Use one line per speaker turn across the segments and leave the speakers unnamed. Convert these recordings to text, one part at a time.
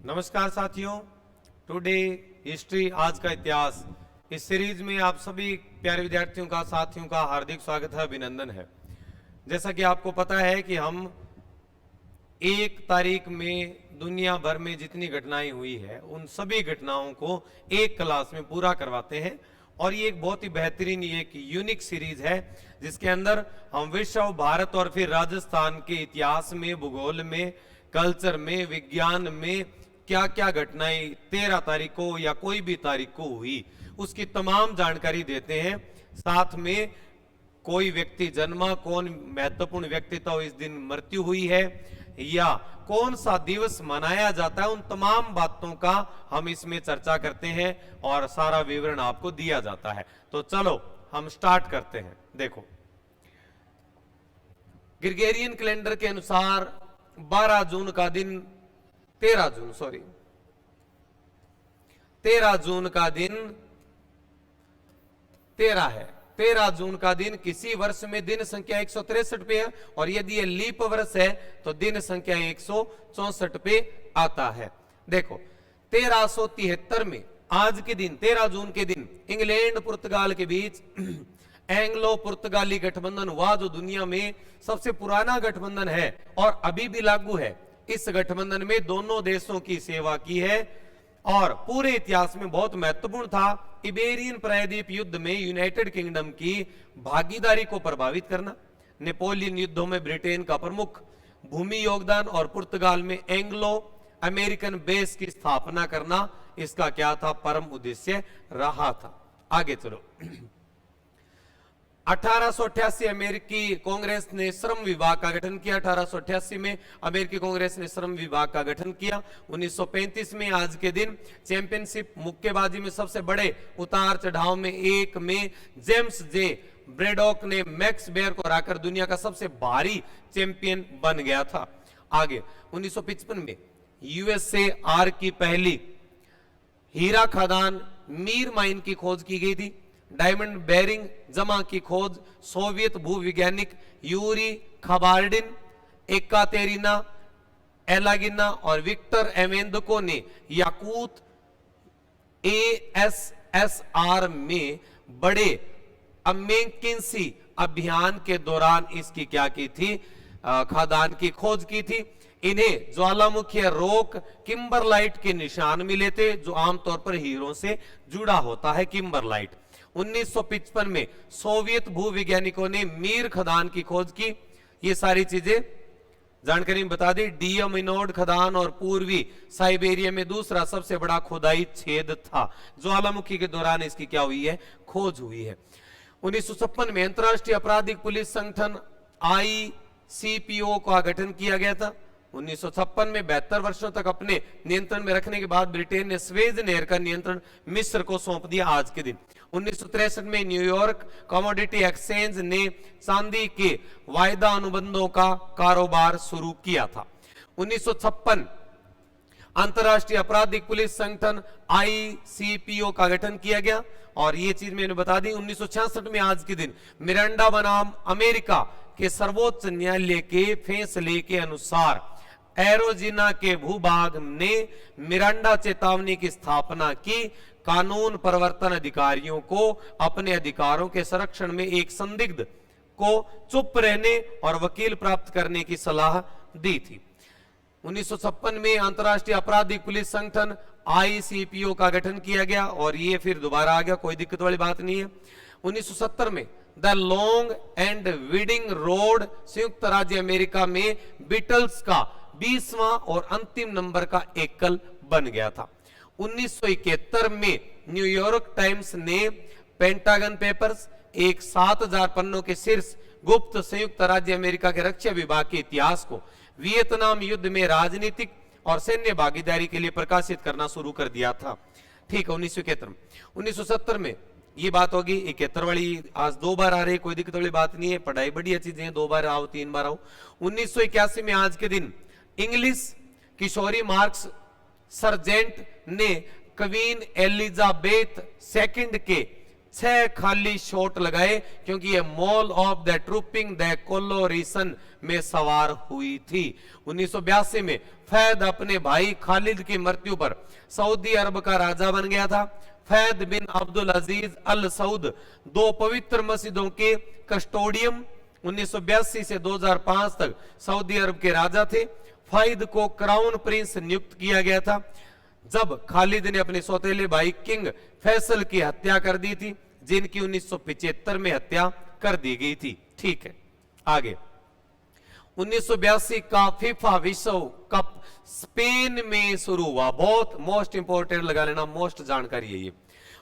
नमस्कार साथियों, today history आज का इतिहास इस सीरीज में आप सभी प्यारे विद्यार्थियों का साथियों का हार्दिक स्वागत है, अभिनंदन है। जैसा कि आपको पता है कि हम 1 तारीख में दुनिया भर में जितनी घटनाएं हुई है उन सभी घटनाओं को एक क्लास में पूरा करवाते हैं और ये एक बहुत ही बेहतरीन एक यूनिक सीरीज है जिसके अंदर हम विश्व, भारत और फिर राजस्थान के इतिहास में, भूगोल में, कल्चर में, विज्ञान में क्या क्या घटनाएं 13 तारीख को या कोई भी तारीख को हुई उसकी तमाम जानकारी देते हैं। साथ में कोई व्यक्ति जन्मा, कौन महत्वपूर्ण व्यक्तित्व इस दिन मृत्यु हुई है या कौन सा दिवस मनाया जाता है, उन तमाम बातों का हम इसमें चर्चा करते हैं और सारा विवरण आपको दिया जाता है। तो चलो हम स्टार्ट करते हैं। देखो, ग्रेगोरियन कैलेंडर के अनुसार 13 जून का दिन 13 जून का दिन 13 है। 13 जून का दिन किसी वर्ष में दिन संख्या 163 पे है और यदि ये लीप वर्ष है तो दिन संख्या 164 पे आता है। देखो, 1373 में आज के दिन 13 जून के दिन इंग्लैंड पुर्तगाल के बीच एंग्लो पुर्तगाली गठबंधन हुआ, जो दुनिया में सबसे पुराना गठबंधन है और अभी भी लागू है। इस गठबंधन में दोनों देशों की सेवा की है और पूरे इतिहास में बहुत महत्वपूर्ण था। इबेरियन प्रायद्वीप युद्ध में यूनाइटेड किंगडम की भागीदारी को प्रभावित करना, नेपोलियन युद्धों में ब्रिटेन का प्रमुख भूमि योगदान और पुर्तगाल में एंग्लो अमेरिकन बेस की स्थापना करना, इसका क्या था, परम उद्देश्य रहा था। आगे चलो। 1888 अमेरिकी कांग्रेस ने श्रम विभाग का गठन किया। 1888 में अमेरिकी कांग्रेस ने श्रम विभाग का गठन किया। 1935 में आज के दिन चैंपियनशिप मुक्केबाजी में सबसे बड़े उतार चढ़ाव में एक में जेम्स जे ब्रेडॉक ने मैक्स बेयर को हराकर दुनिया का सबसे भारी चैंपियन बन गया था। आगे 1955 में यूएसएआर की पहली हीरा खदान मीर माइन की खोज की गई थी। डायमंड बेरिंग जमा की खोज सोवियत भूवैज्ञानिक यूरी खबार्डिन, एकातेरिना एलागिना और विक्टर एमेंदको ने याकूत एएसएसआर में बड़े अमेकिंसी अभियान के दौरान इसकी क्या की थी, खदान की खोज की थी। इन्हें ज्वालामुखी रॉक किम्बरलाइट के निशान मिले थे, जो आमतौर पर हीरो से जुड़ा होता है, किम्बरलाइट। 1955 में सोवियत भूवैज्ञानिकों ने मीर खदान की खोज की। ये सारी चीजें जानकारी में बता दी। डियामिनोड खदान और पूर्वी साइबेरिया में दूसरा सबसे बड़ा खुदाई छेद था। ज्वालामुखी के दौरान इसकी क्या हुई है, खोज हुई है। 1956 में अंतरराष्ट्रीय आपराधिक पुलिस संगठन आईसीपीओ का गठन किया गया था। 1956 में 72 वर्षों तक अपने नियंत्रण में रखने के बाद ब्रिटेन ने स्वेज नहर का नियंत्रण मिस्र को सौंप दिया आज के दिन। 1963 में न्यूयॉर्क कमोडिटी एक्सचेंज ने चांदी के वायदा अनुबंधों का कारोबार शुरू किया था। 1956 अंतरराष्ट्रीय आपराधिक पुलिस संगठन आईसीपीओ का गठन किया गया और ये चीज मैंने बता दी। 1966 में आज के दिन मिरांडा बनाम अमेरिका के सर्वोच्च न्यायालय के फैसले के अनुसार एरोजिना के भूभाग ने मिरांडा चेतावनी की स्थापना की। कानून प्रवर्तन अधिकारियों को अपने अधिकारों के संरक्षण में एक संदिग्ध को चुप रहने और वकील प्राप्त करने की सलाह दी थी। 1956 में अंतरराष्ट्रीय आपराधिक पुलिस संगठन आईसीपीओ का गठन किया गया और ये फिर दोबारा आ गया, कोई दिक्कत वाली बात नहीं है। 1970 में the long and weeding road संयुक्त राज्य अमेरिका में बीटल्स का 20वां और अंतिम नंबर का एकल बन गया था। 1971 में न्यूयॉर्क टाइम्स ने पेंटागन पेपर्स, एक 7000 पन्नों के शीर्ष गुप्त संयुक्त राज्य अमेरिका के रक्षा विभाग के इतिहास को वियतनाम युद्ध में राजनीतिक और सैन्य भागीदारी के लिए प्रकाशित करना शुरू कर दिया था। ठीक है, 1971। 1970 में ये बात होगी। 71 वाली आज 2 बार आ रही, कोई दिक्कत वाली बात नहीं है, पढ़ाई बढ़िया चीजें हैं, 2 बार आओ 3 बार आओ। 1981 में आज के दिन इंग्लिश किशोरी मार्क्स सरजेंट ने क्वीन एलिजाबेथ II के 6 खाली शॉट लगाए, क्योंकि ये mall of the trooping the कोलोरिसन में सवार हुई थी। 1982 में फैद अपने भाई खालिद की मृत्यु पर सऊदी अरब का राजा बन गया था। फैद बिन अब्दुल अजीज अल सऊद 2 पवित्र मस्जिदों के कस्टोडियम 1982 से 2005 तक सऊदी अरब के राजा थे। फैद को क्राउन प्रिंस नियुक्त किया गया था जब खालिद ने अपने सौतेले भाई किंग फैसल की हत्या कर दी थी, जिनकी 1975 में हत्या कर दी गई थी। ठीक है, आगे 1982 का फीफा विश्व कप स्पेन में शुरू हुआ। बहुत मोस्ट इंपोर्टेंट लगा लेना, मोस्ट जानकारी है ये।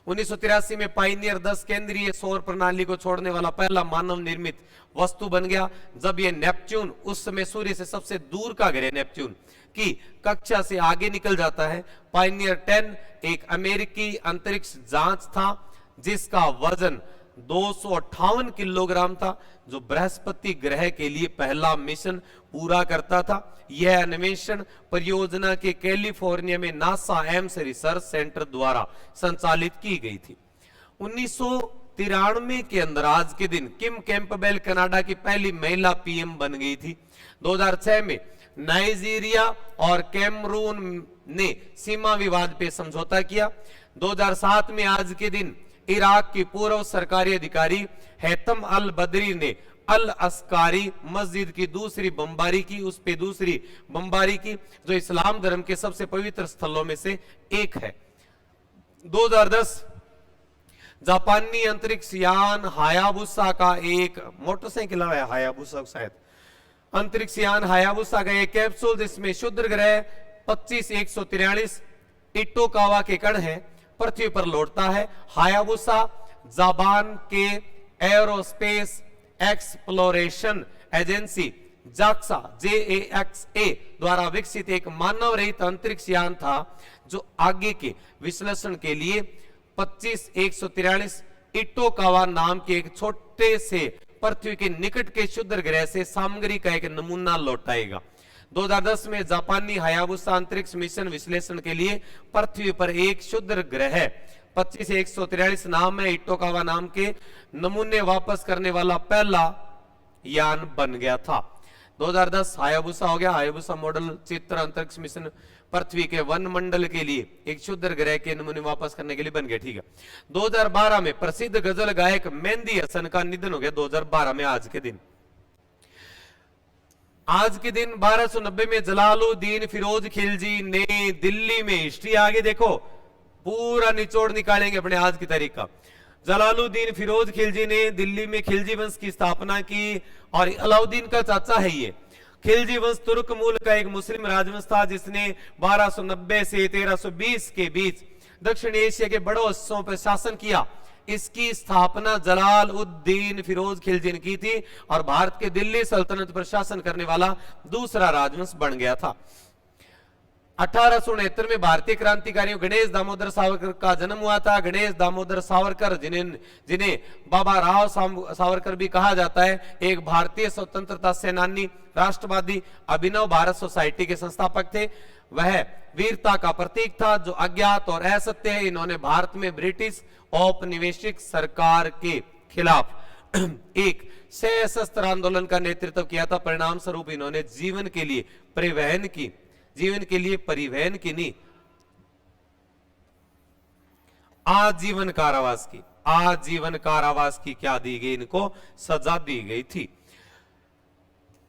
1983 में पाइनियर 10 केंद्रीय सौर प्रणाली को छोड़ने वाला पहला मानव निर्मित वस्तु बन गया, जब ये नेपच्यून, उस समय सूर्य से सबसे दूर का ग्रह नेपच्यून की कक्षा से आगे निकल जाता है। पाइनियर 10 एक अमेरिकी अंतरिक्ष जांच था जिसका वजन 258 किलोग्राम था, जो बृहस्पति ग्रह के लिए पहला मिशन पूरा करता था। यह अन्वेषण परियोजना के कैलिफोर्निया में नासा एम्स रिसर्च सेंटर द्वारा संचालित की गई थी। 1993 के अंदर आज के दिन किम कैंपबेल कनाडा की पहली महिला पीएम बन गई थी। 2006 में नाइजीरिया और कैमरून ने सीमा विवाद पे समझौता किया। 2007 में आज के दिन इराक की पूर्व सरकारी अधिकारी हैतम अल बदरी ने अल अस्कारी मस्जिद की दूसरी बमबारी की, उस पे दूसरी बमबारी की, जो इस्लाम धर्म के सबसे पवित्र स्थलों में से एक है। 2010 जापानी अंतरिक्ष यान हायाबुसा का एक मोटरसाइकिल है, हायाबुसा शायद अंतरिक्ष यान हायाबुसा का एक कैप्सूल जिसमें क्षुद्र ग्रह 25143 इटोकावा के कण हैं पृथ्वी पर लौटता है। हायाबुसा जापान के aerospace exploration agency JAXA JAXA द्वारा विकसित एक मानव रहित अंतरिक्ष यान था, जो आगे के विश्लेषण के लिए 25143 इटोकावा नाम के एक छोटे से पृथ्वी के निकट के क्षुद्र ग्रह से सामग्री का एक नमूना लौटाएगा। 2010 में जापानी हायाबुसा अंतरिक्ष मिशन विश्लेषण के लिए पृथ्वी पर एक क्षुद्र ग्रह 25143 नाम है इटोकावा नाम के नमूने वापस करने वाला पहला यान बन गया था। 2010 हायाबुसा हो गया। हायाबुसा मॉडल चित्र अंतरिक्ष मिशन पृथ्वी के वन मंडल के लिए एक क्षुद्र ग्रह के नमूने वापस करने के लिए बन गया। ठीक है, 2012 में प्रसिद्ध गजल गायक मेहंदी हसन का निधन हो गया। 2012 में आज के दिन 1290 में जलालुद्दीन फिरोज खिलजी ने दिल्ली में, हिस्ट्री आगे देखो, पूरा निचोड़ निकालेंगे अपने आज की तारीख का। जलालुद्दीन फिरोज खिलजी ने दिल्ली में खिलजी वंश की स्थापना की, और अलाउद्दीन का चाचा है ये। खिलजी वंश तुर्क मूल का एक मुस्लिम राजवंश था जिसने 1290 से 1320 के बीच दक्षिण एशिया के बड़े हिस्सों पर शासन किया। इसकी स्थापना जलाल उद्दीन फिरोज खिलजी ने की थी और भारत के दिल्ली सल्तनत पर शासन करने वाला दूसरा राजवंश बन गया था। 1869 में भारतीय क्रांतिकारियों गणेश दामोदर सावरकर का जन्म हुआ था। गणेश दामोदर सावरकर, जिन्हें बाबा राव सावरकर भी कहा जाता है, एक भारतीय स्वतंत्रता सेनानी, राष्ट्रवादी, अभिनव भारत सोसाइटी के संस्थापक थे। वह वीरता का प्रतीक था जो अज्ञात और असत्य है। इन्होंने भारत में ब्रिटिश औपनिवेशिक सरकार के खिलाफ एक सशस्त्र आंदोलन का नेतृत्व किया था। परिणाम स्वरूप इन्होंने जीवन के लिए परिवहन की नहीं, आजीवन कारावास की क्या दी गई, इनको सजा दी गई थी।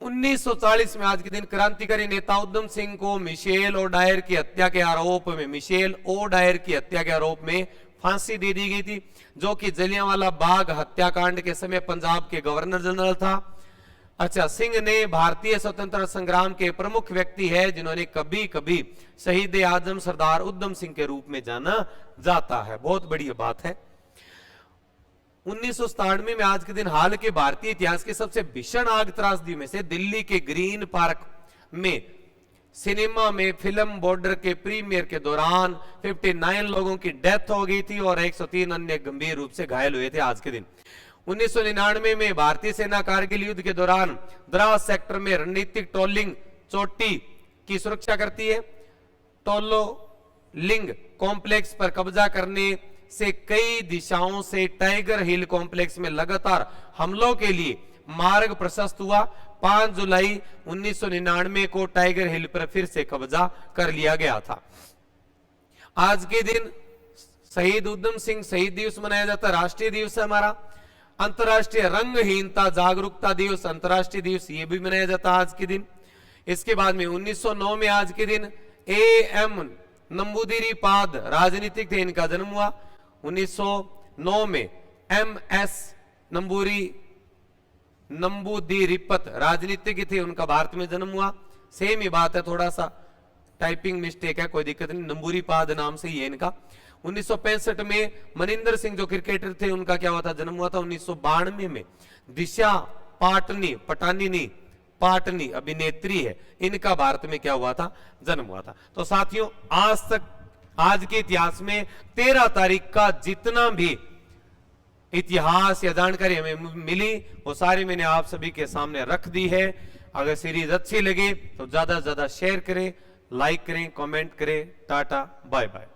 1940 में आज के दिन क्रांतिकारी नेता उधम सिंह को मिशेल ओडायर की हत्या के आरोप में फांसी दे दी गई थी, जो कि जलियांवाला बाग हत्याकांड के समय पंजाब के गवर्नर जनरल था। अच्छा, सिंह ने भारतीय स्वतंत्रता संग्राम के प्रमुख व्यक्ति है जिन्होंने कभी कभी शहीद आजम सरदार उधम सिंह के रूप में जाना जाता है। बहुत बढ़िया बात है। 1997 में आज के दिन हाल के भारतीय इतिहास के सबसे भीषण आग त्रासदी में से दिल्ली के ग्रीन पार्क में सिनेमा में फिल्म बॉर्डर के प्रीमियर के दौरान 59 लोगों की डेथ हो गई थी और 103 अन्य गंभीर रूप से घायल हुए थे। आज के दिन 1999 में भारतीय सेना कारगिल युद्ध के दौरान द्रास सेक्टर में रणनीतिक टोलिंग चोटी की सुरक्षा करती है। टोलो लिंग कॉम्प्लेक्स पर कब्जा करने से कई दिशाओं से टाइगर हिल कॉम्प्लेक्स में लगातार हमलों के लिए मार्ग प्रशस्त हुआ। 5 जुलाई 1999 को टाइगर हिल पर फिर से कब्जा कर लिया गया था। आज के दिन शहीद उधम सिंह शहीद दिवस मनाया जाता है, राष्ट्रीय दिवस है हमारा। अंतर्राष्ट्रीय रंगहीनता जागरूकता दिवस, अंतर्राष्ट्रीय दिवस ये भी मनाया जाता है आज के दिन। इसके बाद में 1909 में आज के दिन A.M. नंबूदिरीपाद राजनीतिक थे, इनका जन्म हुआ। 1909 में M.S. नंबूदिरीपत राजनीतिक थे, उनका भारत में जन्म हुआ। सेम ही बात है, थोड़ा सा टाइपिंग मिस्टेक है, कोई दिक्कत नहीं, नंबूरीपाद नाम से ही है इनका। 1965 में मनिंदर सिंह जो क्रिकेटर थे, उनका क्या हुआ था, जन्म हुआ था। 1992 में दिशा पाटनी अभिनेत्री है, इनका भारत में क्या हुआ था, जन्म हुआ था। तो साथियों, आज के इतिहास में 13 तारीख का जितना भी इतिहास या जानकारी हमें मिली वो सारी मैंने आप सभी के सामने रख दी है। अगर सीरीज अच्छी लगे तो ज्यादा से ज्यादा शेयर करें, लाइक करें, कमेंट करें। Tata bye bye.